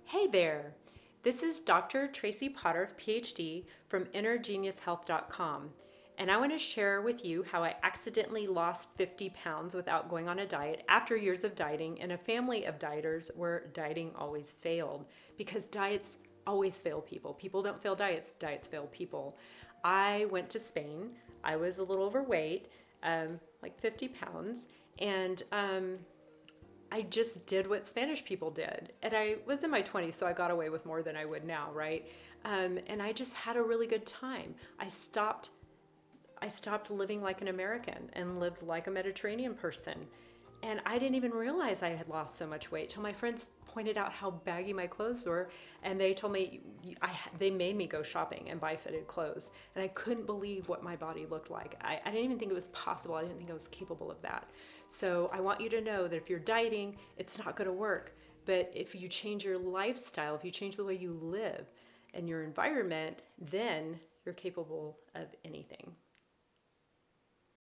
Hey there! This is Dr. Tracy Potter, PhD, from innergeniushealth.com, and I want to share with you how I accidentally lost 50 pounds without going on a diet after years of dieting in a family of dieters where dieting always failed, because diets always fail people. People don't fail diets, diets fail people. I went to Spain. I was a little overweight, like 50 pounds, and I just did what Spanish people did. And I was in my 20s, so I got away with more than I would now, right? And I just had a really good time. I stopped living like an American and lived like a Mediterranean person. And I didn't even realize I had lost so much weight till my friends pointed out how baggy my clothes were, and they told me they made me go shopping and buy fitted clothes, and I couldn't believe what my body looked like. I didn't even think it was possible. I didn't think I was capable of that. So I want you to know that if you're dieting, it's not going to work. But if you change your lifestyle, if you change the way you live and your environment, then you're capable of anything.